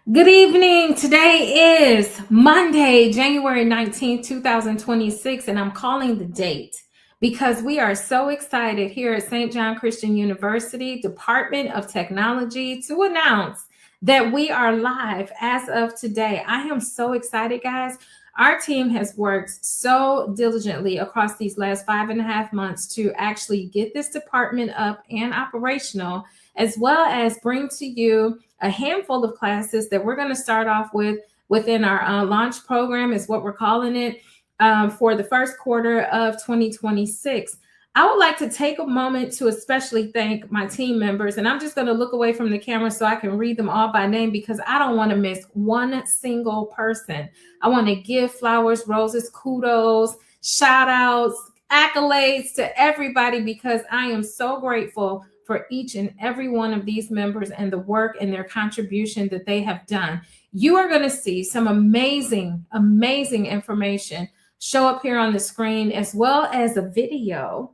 Good evening. Today is Monday, January 19th, 2026, and I'm calling the date because we are so excited here at St. John Christian University, Department of Technology, to announce that we are live as of today. I am so excited, guys. Our team has worked so diligently across these last 5.5 months to actually get this department up and operational, as well as bring to you a handful of classes that we're going to start off with within our launch program, is what we're calling it, for the first quarter of 2026. I would like to take a moment to especially thank my team members, and I'm just going to look away from the camera so I can read them all by name because I don't want to miss one single person. I want to give flowers, roses, kudos, shout outs, accolades to everybody because I am so grateful for each and every one of these members and the work and their contribution that they have done. You are going to see some amazing information show up here on the screen, as well as a video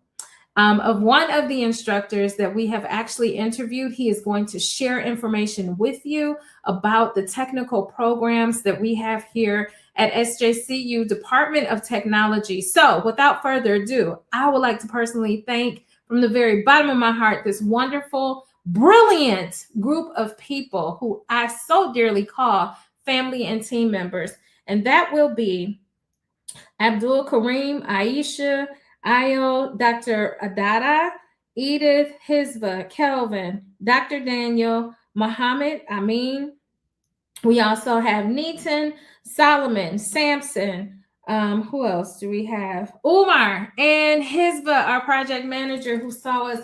of one of the instructors that we have actually interviewed. He is going to share information with you about the technical programs that we have here at SJCU Department of Technology. So without further ado, I would like to personally thank from the very bottom of my heart this wonderful, brilliant group of people who I so dearly call family and team members. And that will be Abdul Kareem, Aisha, Ayo, Dr. Adada, Edith, Hizba, Kelvin, Dr. Daniel, Muhammad, Amin. We also have Neaton, Solomon, Samson. Who else do we have? Umar and Hizba, our project manager, who saw us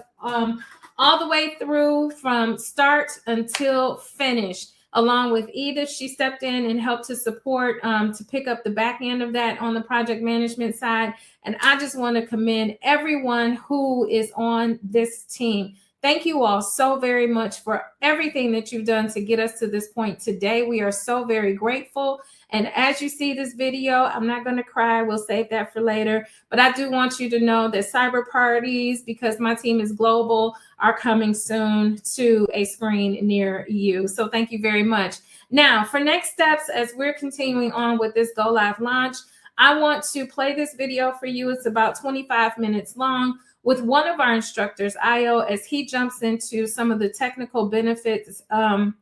all the way through from start until finish. Along with Edith, she stepped in and helped to support to pick up the back end of that on the project management side. And I just want to commend everyone who is on this team. Thank you all so very much for everything that you've done to get us to this point today. We are so very grateful. And as you see this video, I'm not going to cry. We'll save that for later. But I do want you to know that cyber parties, because my team is global, are coming soon to a screen near you. So thank you very much. Now, for next steps, as we're continuing on with this Go Live launch, I want to play this video for you. It's about 25 minutes long, with one of our instructors, Ayo, as he jumps into some of the technical benefits of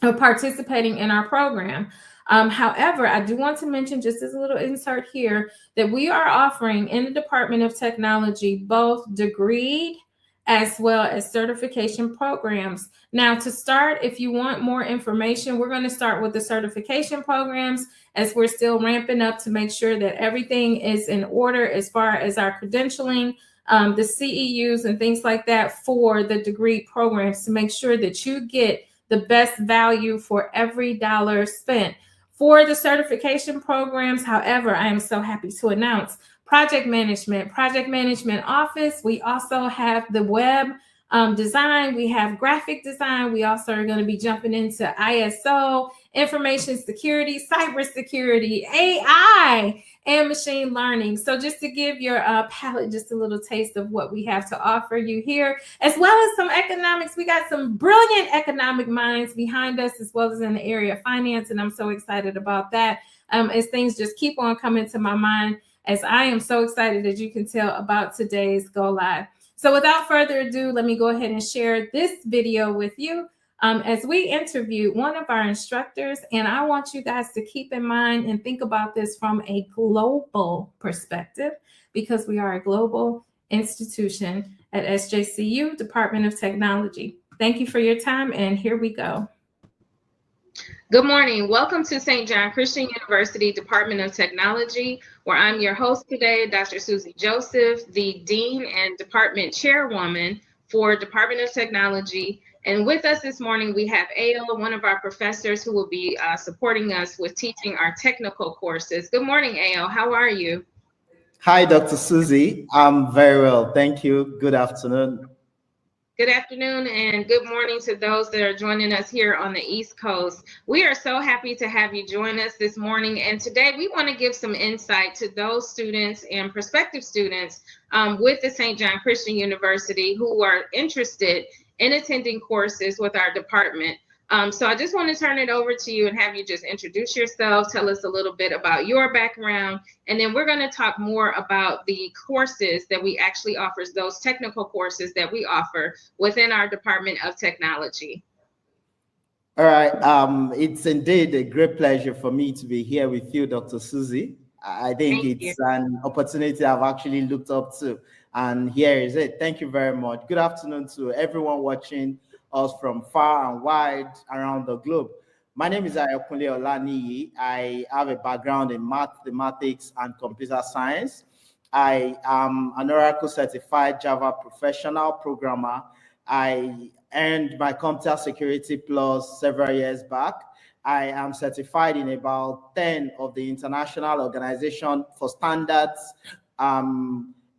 participating in our program. However, I do want to mention, just as a little insert here, that we are offering in the Department of Technology both degreed as well as certification programs. Now, to start, if you want more information, we're going to start with the certification programs, as we're still ramping up to make sure that everything is in order as far as our credentialing, the CEUs and things like that for the degree programs, to make sure that you get the best value for every dollar spent. For the certification programs, however, I am so happy to announce project management office. We also have the web design. We have graphic design. We also are going to be jumping into ISO, information security, cybersecurity, AI, and machine learning. So just to give your palette just a little taste of what we have to offer you here, as well as some economics. We got some brilliant economic minds behind us, as well as in the area of finance. And I'm so excited about that as things just keep on coming to my mind, as I am so excited, as you can tell, about today's Go Live. So without further ado, let me go ahead and share this video with you as we interview one of our instructors. And I want you guys to keep in mind and think about this from a global perspective, because we are a global institution at SJCU, Department of Technology. Thank you for your time, and here we go. Good morning. Welcome to St. John Christian University, Department of Technology, where I'm your host today, Dr. Susie Joseph, the Dean and Department Chairwoman for Department of Technology. And with us this morning, we have Ayo, one of our professors who will be supporting us with teaching our technical courses. Good morning, Ayo. How are you? Hi, Dr. Susie. I'm very well. Thank you. Good afternoon. Good afternoon and good morning to those that are joining us here on the East Coast. We are so happy to have you join us this morning. And today we want to give some insight to those students and prospective students with the St. John Christian University who are interested in attending courses with our department. So I just want to turn it over to you and have you just introduce yourself, tell us a little bit about your background, and then we're going to talk more about the courses that we actually offer, those technical courses that we offer within our Department of Technology. All right. It's indeed a great pleasure for me to be here with you, Dr. Susie. I think Thank you. it's an opportunity I've actually looked up to, and here is it. Thank you very much. Good afternoon to everyone watching us from far and wide around the globe. My name is Ayokunle Olaniyi. I have a background in mathematics and computer science. I am an Oracle certified Java professional programmer. I earned my Computer Security Plus several years back. I am certified in about 10 of the International Organization for Standards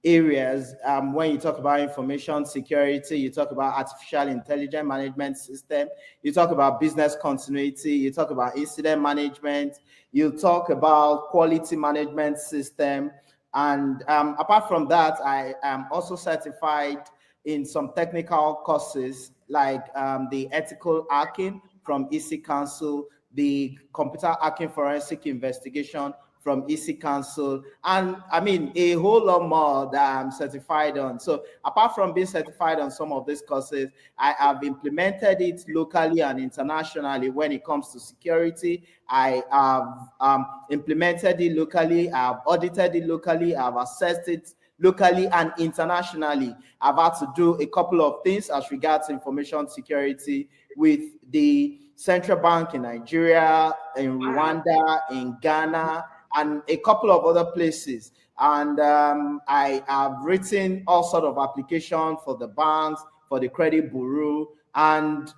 areas. When you talk about information security, you talk about artificial intelligence management system, you talk about business continuity, you talk about incident management, you talk about quality management system. And apart from that, I am also certified in some technical courses like the ethical hacking from EC Council, the computer hacking forensic investigation from EC Council, and I mean a whole lot more that I'm certified on. So apart from being certified on some of these courses, I have implemented it locally and internationally when it comes to security. I have implemented it locally, I have audited it locally, I have assessed it locally and internationally. I've had to do a couple of things as regards information security with the Central Bank in Nigeria, in Rwanda, in Ghana, and a couple of other places. And I have written all sort of applications for the banks, for the credit bureau, and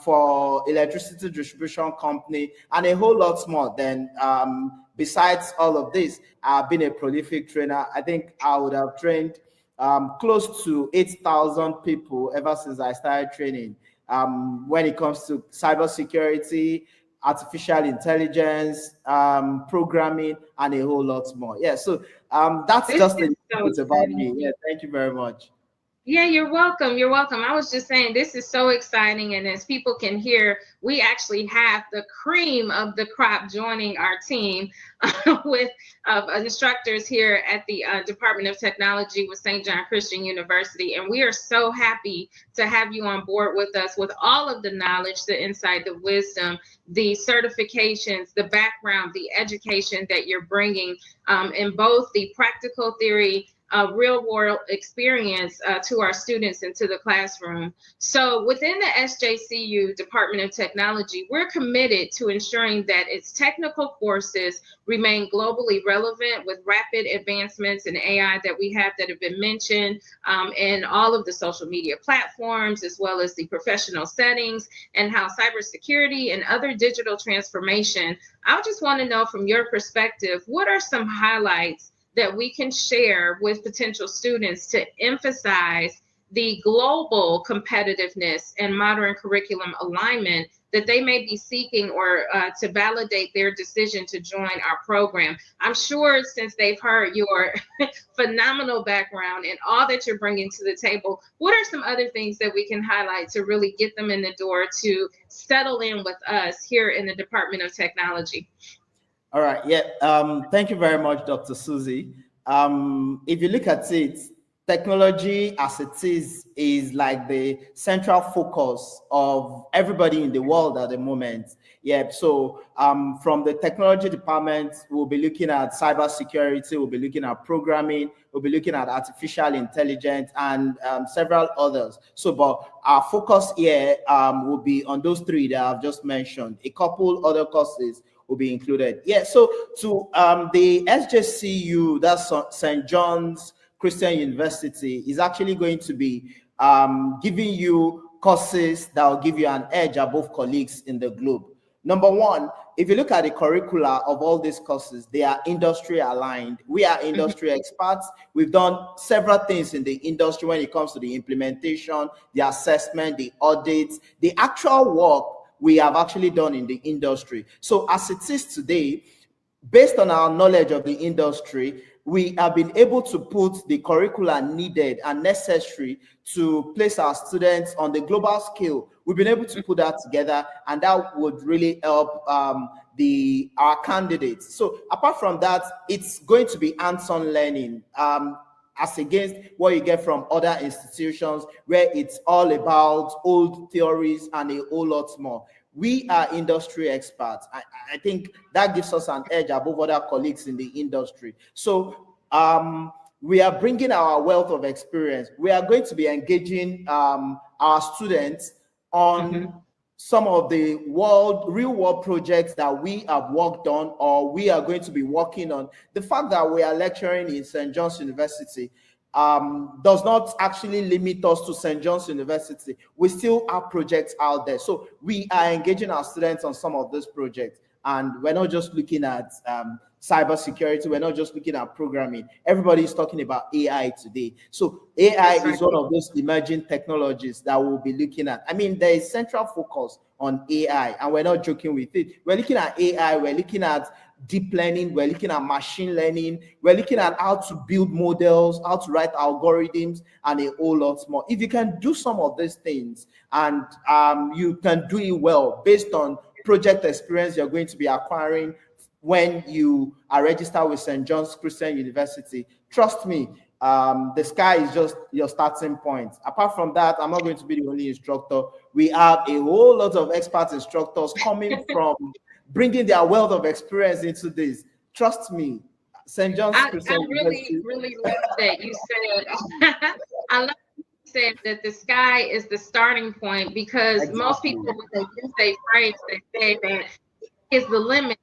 for electricity distribution company, and a whole lot more. Then besides all of this, I've been a prolific trainer. I think I would have trained close to 8,000 people ever since I started training. When it comes to cybersecurity, artificial intelligence, programming, and a whole lot more. Yeah, so that's just a little bit about me. Yeah, thank you very much. Yeah, you're welcome. You're welcome. I was just saying this is so exciting. And as people can hear, we actually have the cream of the crop joining our team with instructors here at the Department of Technology with St. John Christian University. And we are so happy to have you on board with us with all of the knowledge, the insight, the wisdom, the certifications, the background, the education that you're bringing in both the practical theory, real world experience to our students into the classroom. So within the SJCU Department of Technology, we're committed to ensuring that its technical courses remain globally relevant with rapid advancements in AI that we have that have been mentioned in all of the social media platforms, as well as the professional settings, and how cybersecurity and other digital transformation. I just want to know from your perspective, what are some highlights that we can share with potential students to emphasize the global competitiveness and modern curriculum alignment that they may be seeking, or to validate their decision to join our program? I'm sure since they've heard your phenomenal background and all that you're bringing to the table, what are some other things that we can highlight to really get them in the door to settle in with us here in the Department of Technology? All right. Yeah. Thank you very much, Dr. Susie. If you look at it, technology as it is like the central focus of everybody in the world at the moment. Yeah. So from the technology department, we'll be looking at cybersecurity, we'll be looking at programming, we'll be looking at artificial intelligence, and several others. So, but our focus here will be on those three that I've just mentioned. A couple other courses will be included. Yeah, so to the SJCU, that's St. John's Christian University, is actually going to be giving you courses that will give you an edge above colleagues in the globe. Number one, if you look at the curricula of all these courses, they are industry aligned. We are industry experts. We've done several things in the industry when it comes to the implementation, the assessment, the audits, the actual work we have actually done in the industry. So as it is today, based on our knowledge of the industry, we have been able to put the curricula needed and necessary to place our students on the global scale. We've been able to put that together, and that would really help our candidates. So apart from that, it's going to be hands-on learning, as against what you get from other institutions where it's all about old theories and a whole lot more. We are industry experts. I think that gives us an edge above other colleagues in the industry. So we are bringing our wealth of experience. We are going to be engaging our students on some of the real world projects that we have worked on or we are going to be working on. The fact that we are lecturing in St. John's University does not actually limit us to St. John's University. We still have projects out there. So we are engaging our students on some of those projects. And we're not just looking at cybersecurity. We're not just looking at programming. Everybody is talking about AI today. So AI is one of those emerging technologies that we'll be looking at. I mean, there is central focus on AI, and we're not joking with it. We're looking at AI. We're looking at deep learning. We're looking at machine learning. We're looking at how to build models, how to write algorithms, and a whole lot more. If you can do some of these things and you can do it well based on project experience you're going to be acquiring when you are registered with St. John's Christian University, trust me, the sky is just your starting point. Apart from that, I'm not going to be the only instructor. We have a whole lot of expert instructors coming from bringing their wealth of experience into this. Trust me, St. John's Christian University. I really love that you said, I love said that the sky is the starting point, because most people, when they use a phrase, they say that is the limit,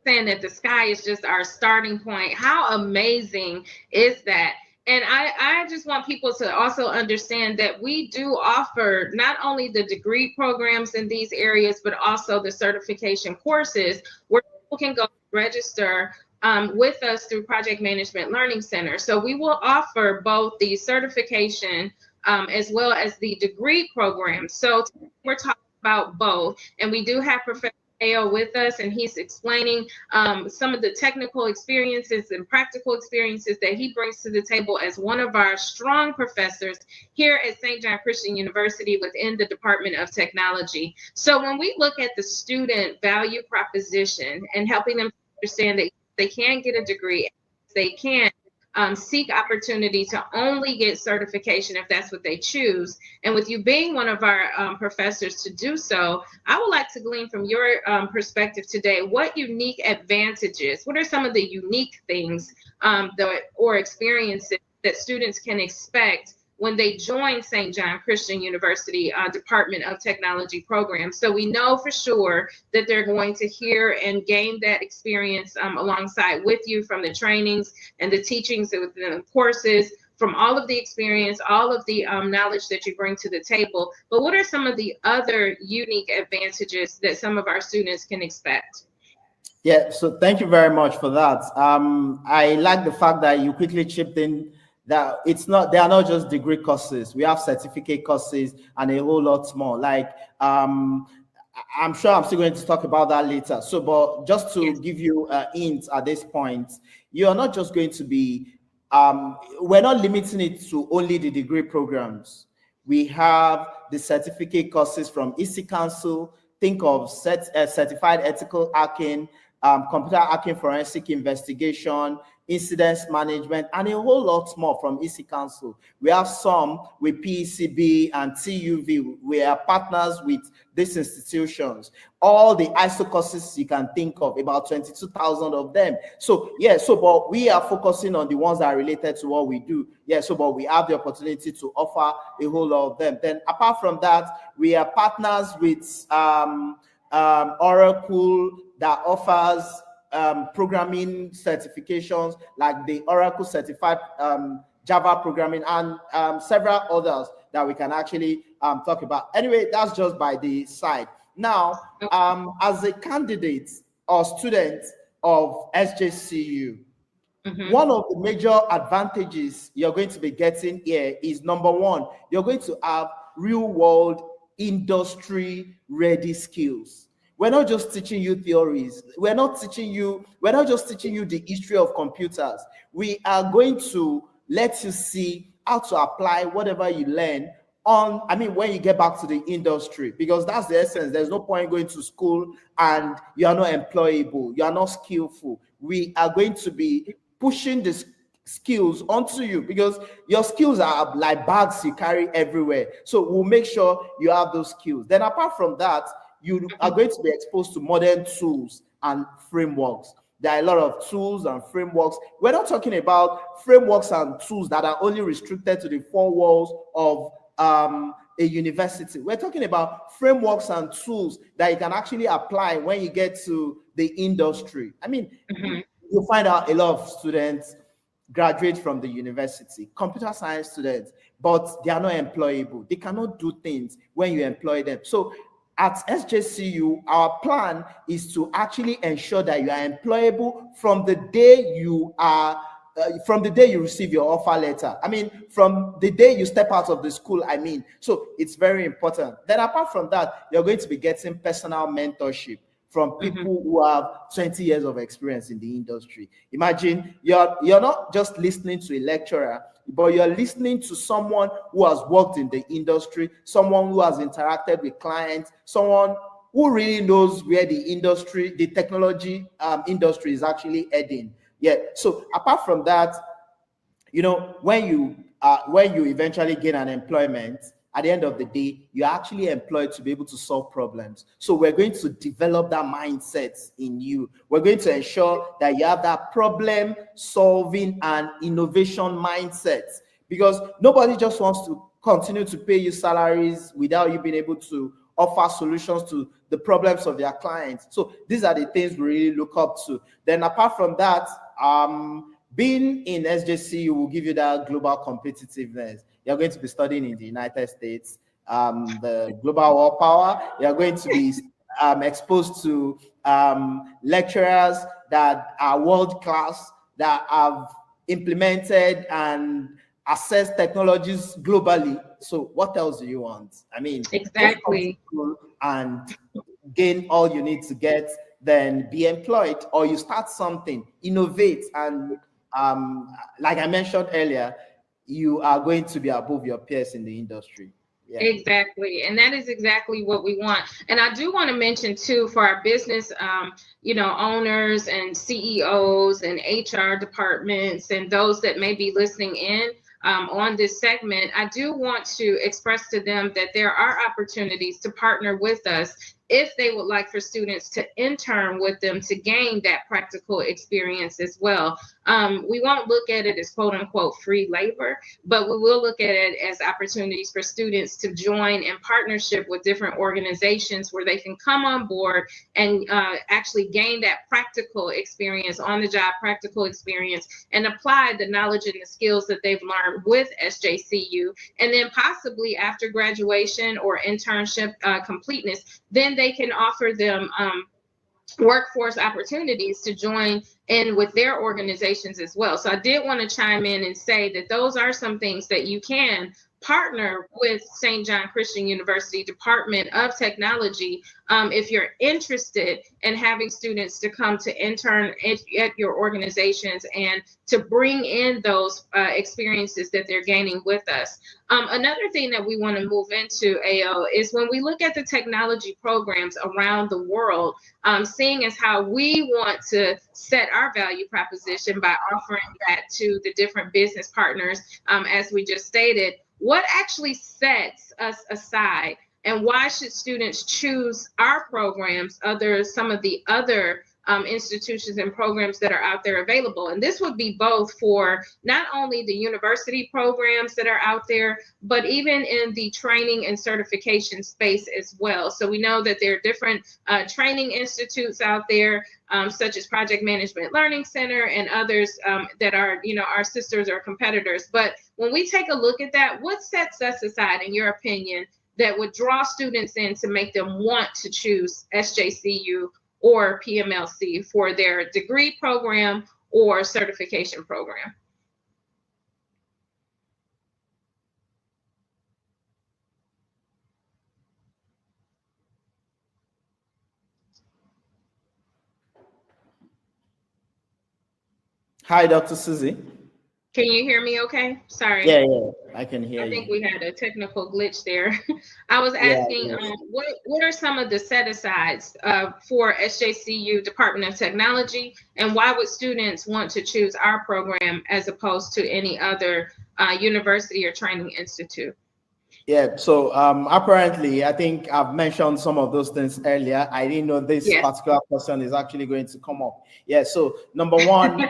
saying that the sky is just our starting point. How amazing is that? And I just want people to also understand that we do offer not only the degree programs in these areas, but also the certification courses where people can go register with us through Project Management Learning Center. So we will offer both the certification as well as the degree program. So we're talking about both, and we do have Professor Ao with us, and he's explaining some of the technical experiences and practical experiences that he brings to the table as one of our strong professors here at St. John Christian University within the Department of Technology. So when we look at the student value proposition and helping them understand that they can get a degree, they can seek opportunity to only get certification if that's what they choose. And with you being one of our professors to do so, I would like to glean from your perspective today, what unique advantages, what are some of the unique things or experiences that students can expect when they join St. John Christian University Department of Technology program? So we know for sure that they're going to hear and gain that experience alongside with you from the trainings and the teachings and the courses, from all of the experience, all of the knowledge that you bring to the table. But what are some of the other unique advantages that some of our students can expect? Yeah, so thank you very much for that. I like the fact that you quickly chipped in that they are not just degree courses. We have certificate courses and a whole lot more. Like I'm sure I'm still going to talk about that later. So, but just to give you a hint at this point, you are not just going to be we're not limiting it to only the degree programs. We have the certificate courses from EC Council. Think of certified ethical hacking, computer hacking, forensic investigation, incidents management, and a whole lot more from EC Council. We have some with PECB and TUV. We are partners with these institutions. All the ISO courses you can think of, about 22,000 of them. So yeah, but we are focusing on the ones that are related to what we do. Yeah, but we have the opportunity to offer a whole lot of them. Then apart from that, we are partners with Oracle that offers programming certifications like the Oracle Certified Java Programming and several others that we can actually talk about. Anyway, that's just by the side. Now, as a candidate or student of SJCU, one of the major advantages you're going to be getting here is, number one, you're going to have real world industry ready skills. We're not just teaching you theories. We're not just teaching you the history of computers. We are going to let you see how to apply whatever you learn when you get back to the industry, because that's the essence. There's no point going to school and you are not employable, you are not skillful. We are going to be pushing this skills onto you, because your skills are like bags you carry everywhere. So we'll make sure you have those skills. Then apart from that, you are going to be exposed to modern tools and frameworks. There are a lot of tools and frameworks. We're not talking about frameworks and tools that are only restricted to the four walls of a university. We're talking about frameworks and tools that you can actually apply when you get to the industry. You'll find out a lot of students graduate from the university, computer science students, but they are not employable. They cannot do things when you employ them. So at SJCU, our plan is to actually ensure that you are employable from the day from the day you receive your offer letter. From the day you step out of the school. So it's very important. Then apart from that, you're going to be getting personal mentorship from people who have 20 years of experience in the industry. Imagine you're not just listening to a lecturer, but you're listening to someone who has worked in the industry, someone who has interacted with clients, someone who really knows where the technology industry is actually heading. Yeah. So apart from that, when you eventually gain an employment, at the end of the day, you're actually employed to be able to solve problems. So we're going to develop that mindset in you. We're going to ensure that you have that problem solving and innovation mindset, because nobody just wants to continue to pay you salaries without you being able to offer solutions to the problems of their clients. So these are the things we really look up to. Then apart from that, being in SJCU will give you that global competitiveness. You're going to be studying in the United States, the global war power. You're going to be exposed to lecturers that are world class, that have implemented and assessed technologies globally. So what else do you want? Just come to Exactly. school and gain all you need to get, then be employed, or you start something, innovate, and like I mentioned earlier, you are going to be above your peers in the industry. Yeah. Exactly. And that is exactly what we want. And I do want to mention too, for our business, owners and CEOs and HR departments and those that may be listening in on this segment, I do want to express to them that there are opportunities to partner with us if they would like for students to intern with them to gain that practical experience as well. We won't look at it as quote unquote free labor, but we will look at it as opportunities for students to join in partnership with different organizations where they can come on board and actually gain that practical experience, on the job practical experience, and apply the knowledge and the skills that they've learned with SJCU. And then possibly after graduation or internship completeness, then they can offer them workforce opportunities to join in with their organizations as well. So I did want to chime in and say that those are some things that you can partner with St. John Christian University Department of Technology if you're interested in having students to come to intern at your organizations and to bring in those experiences that they're gaining with us. Another thing that we want to move into, AO, is when we look at the technology programs around the world, seeing as how we want to set our value proposition by offering that to the different business partners, as we just stated, what actually sets us aside, and why should students choose our programs some of the other institutions and programs that are out there available? And this would be both for not only the university programs that are out there, but even in the training and certification space as well. So we know that there are different training institutes out there, such as Project Management Learning Center and others that are, our sisters or competitors. But when we take a look at that, what sets us aside, in your opinion, that would draw students in to make them want to choose SJCU or PMLC for their degree program or certification program? Hi, Dr. Susie. Can you hear me okay? Sorry. Yeah, I can hear I think you. we had a technical glitch there. I was Yeah, asking, yeah. what are some of the set asides for SJCU Department of Technology, and why would students want to choose our program as opposed to any other university or training institute? Yeah, so apparently, I think I've mentioned some of those things earlier. I didn't know this Yes. particular question is actually going to come up. Yeah, so number one,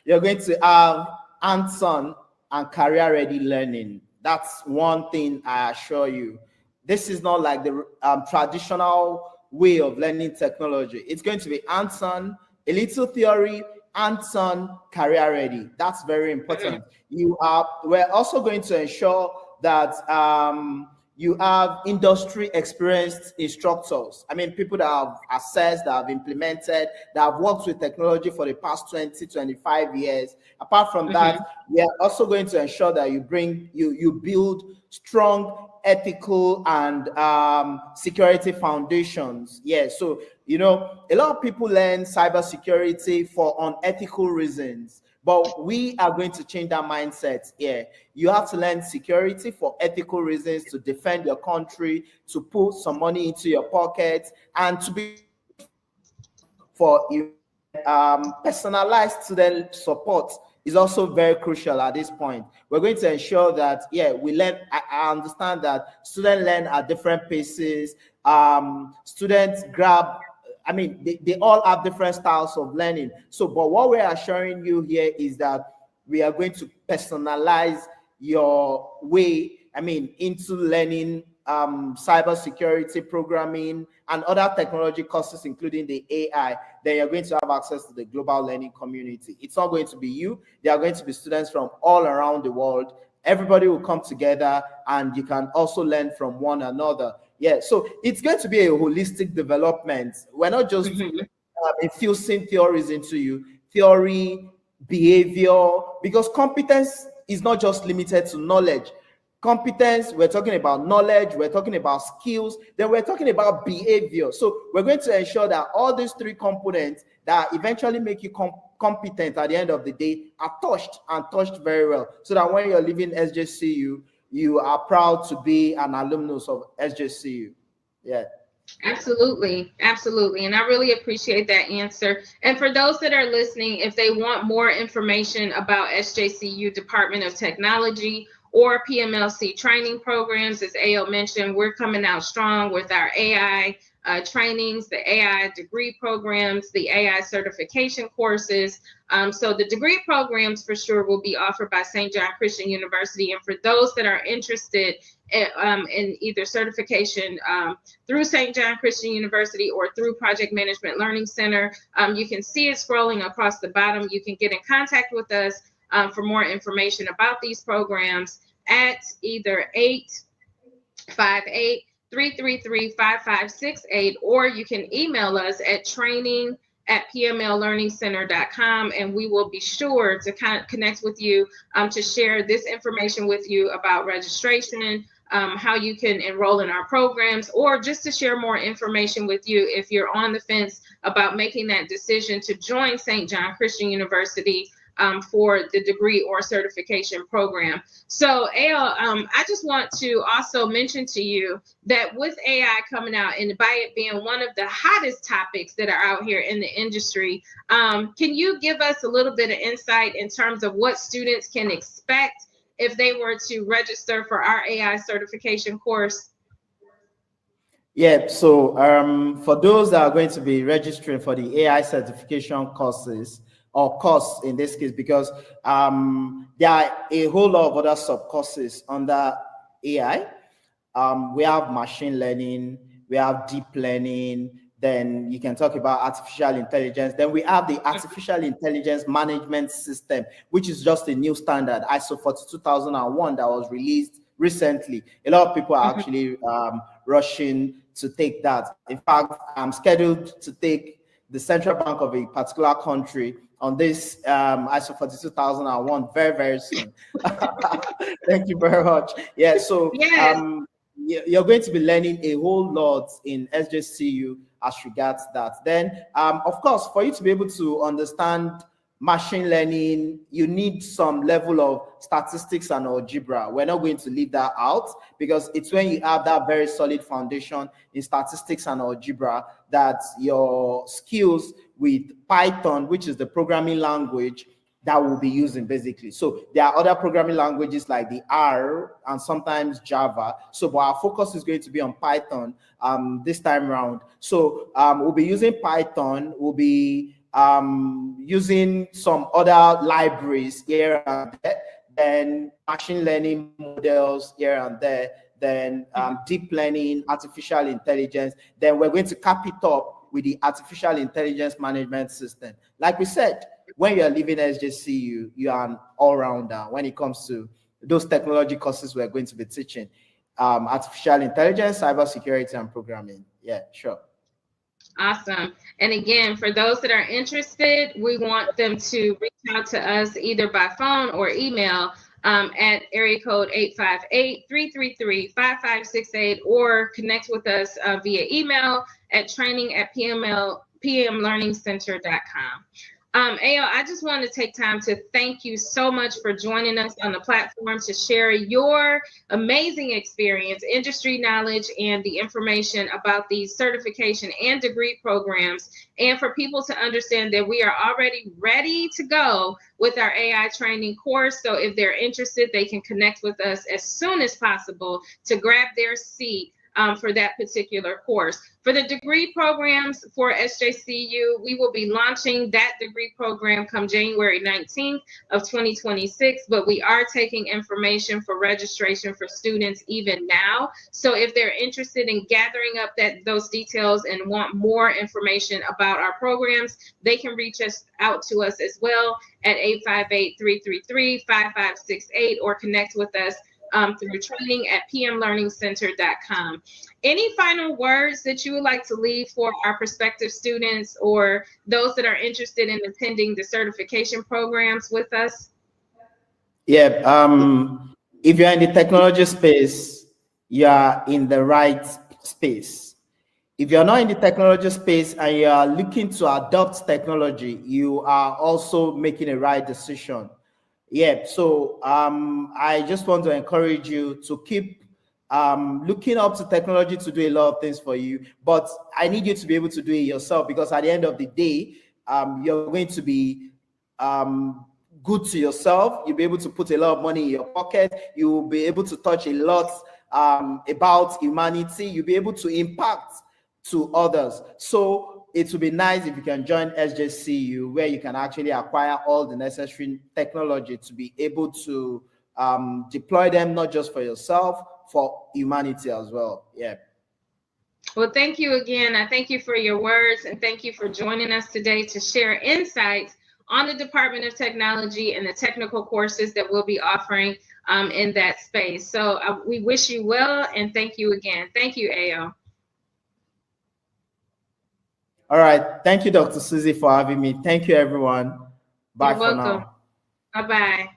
you're going to have hands-on and career-ready learning. That's one thing I assure you. This is not like the traditional way of learning technology. It's going to be hands-on, a little theory, hands-on, career-ready. That's very important. We're also going to ensure that you have industry experienced instructors. I mean, people that have assessed, that have implemented, that have worked with technology for the past 20, 25 years. Apart from that, we are also going to ensure that you build strong ethical and security foundations. Yeah, so a lot of people learn cybersecurity for unethical reasons. But we are going to change that mindset here. You have to learn security for ethical reasons, to defend your country, to put some money into your pocket, and to be for personalized student support is also very crucial at this point. We're going to ensure that, yeah, we learn. I understand that students learn at different paces. Students grab, I mean, they all have different styles of learning. So, but what we're assuring you here is that we are going to personalize your way, I mean, into learning cybersecurity, programming, and other technology courses, including the AI. Then you're going to have access to the global learning community. It's not going to be you. There are going to be students from all around the world. Everybody will come together, and you can also learn from one another. Yeah, so it's going to be a holistic development. We're not just infusing theories into you, theory, behavior, because competence is not just limited to knowledge. Competence, we're talking about knowledge, we're talking about skills, then we're talking about behavior. So we're going to ensure that all these three components that eventually make you competent at the end of the day are touched, and touched very well, so that when you're leaving SJCU, you are proud to be an alumnus of SJCU. Yeah. Absolutely, absolutely. And I really appreciate that answer. And for those that are listening, if they want more information about SJCU Department of Technology or PMLC training programs, as AO mentioned, we're coming out strong with our AI trainings, the AI degree programs, the AI certification courses. So the degree programs for sure will be offered by St. John Christian University. And for those that are interested in either certification through St. John Christian University or through Project Management Learning Center, you can see it scrolling across the bottom. You can get in contact with us for more information about these programs at either 858-333-5568, or you can email us at training@pmllearningcenter.com, and we will be sure to connect with you to share this information with you about registration, how you can enroll in our programs, or just to share more information with you if you're on the fence about making that decision to join St. John Christian University for the degree or certification program. So, Al, I just want to also mention to you that with AI coming out, and by it being one of the hottest topics that are out here in the industry, can you give us a little bit of insight in terms of what students can expect if they were to register for our AI certification course? Yeah, so for those that are going to be registering for the AI certification courses, or course in this case, because there are a whole lot of other sub courses under AI. We have machine learning, we have deep learning, then you can talk about artificial intelligence. Then we have the artificial intelligence management system, which is just a new standard, ISO 42001, that was released recently. A lot of people are actually rushing to take that. In fact, I'm scheduled to take the central bank of a particular country on this ISO 42001 very, very soon. Thank you very much. Yeah, so Yes. you're going to be learning a whole lot in SJCU as regards that. Then, of course, for you to be able to understand machine learning, you need some level of statistics and algebra. We're not going to leave that out because it's when you have that very solid foundation in statistics and algebra that your skills with Python, which is the programming language, that we'll be using basically. So there are other programming languages like the R and sometimes Java. So but our focus is going to be on Python this time around. So we'll be using Python, we'll be using some other libraries here and there, then machine learning models here and there, then deep learning, artificial intelligence. Then we're going to cap it up with the artificial intelligence management system. Like we said, when you're leaving SJCU, you are an all-rounder when it comes to those technology courses we're going to be teaching. Artificial intelligence, cybersecurity, and programming. Yeah, sure. Awesome. And again, for those that are interested, we want them to reach out to us either by phone or email at area code 858-333-5568 or connect with us via email at training@pmlearningcenter.com. Ayo, I just want to take time to thank you so much for joining us on the platform to share your amazing experience, industry knowledge, and the information about these certification and degree programs, and for people to understand that we are already ready to go with our AI training course. So if they're interested, they can connect with us as soon as possible to grab their seat for that particular course. For the degree programs for SJCU, we will be launching that degree program come January 19th of 2026, but we are taking information for registration for students even now. So if they're interested in gathering up those details and want more information about our programs, they can reach out to us as well at 858-333-5568 or connect with us through training@pmlearningcenter.com. Any final words that you would like to leave for our prospective students or those that are interested in attending the certification programs with us? Yeah, if you're in the technology space, you are in the right space. If you're not in the technology space and you are looking to adopt technology, you are also making a right decision. Yeah, so I just want to encourage you to keep looking up to technology to do a lot of things for you, but I need you to be able to do it yourself, because at the end of the day, you're going to be good to yourself. You'll be able to put a lot of money in your pocket. You will be able to touch a lot about humanity. You'll be able to impact to others. So it would be nice if you can join SJCU, where you can actually acquire all the necessary technology to be able to deploy them, not just for yourself, for humanity as well. Yeah. Well, thank you again. I thank you for your words, and thank you for joining us today to share insights on the Department of Technology and the technical courses that we'll be offering in that space. So we wish you well, and thank you again. Thank you, Ayo. All right. Thank you, Dr. Susie, for having me. Thank you, everyone. Bye for now. Bye-bye.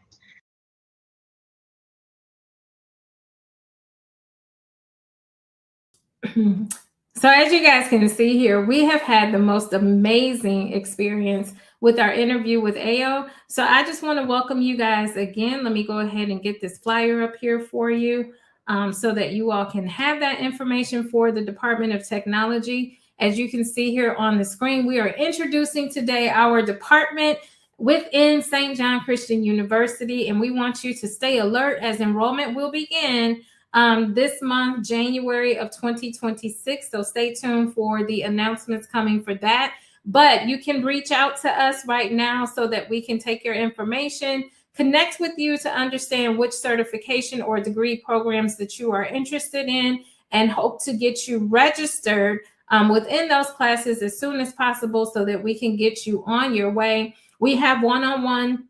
So as you guys can see here, we have had the most amazing experience with our interview with Ayo. So I just want to welcome you guys again. Let me go ahead and get this flyer up here for you so that you all can have that information for the Department of Technology. As you can see here on the screen, we are introducing today our department within St. John Christian University, and we want you to stay alert as enrollment will begin this month, January of 2026. So stay tuned for the announcements coming for that. But you can reach out to us right now so that we can take your information, connect with you to understand which certification or degree programs that you are interested in, and hope to get you registered within those classes as soon as possible so that we can get you on your way. We have one-on-one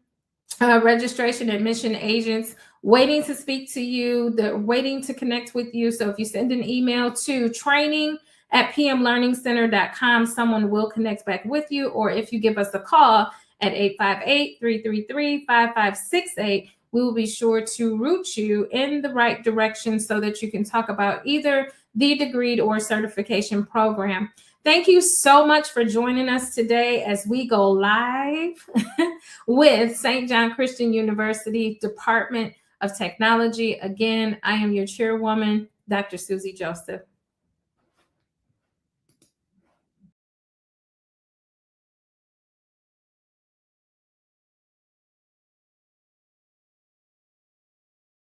registration admission agents waiting to speak to you. They're waiting to connect with you. So if you send an email to training@pmlearningcenter.com, someone will connect back with you. Or if you give us a call at 858-333-5568, we will be sure to route you in the right direction so that you can talk about either the degree or certification program. Thank you so much for joining us today as we go live with St. John Christian University Department of Technology. Again, I am your chairwoman, Dr. Susie Joseph.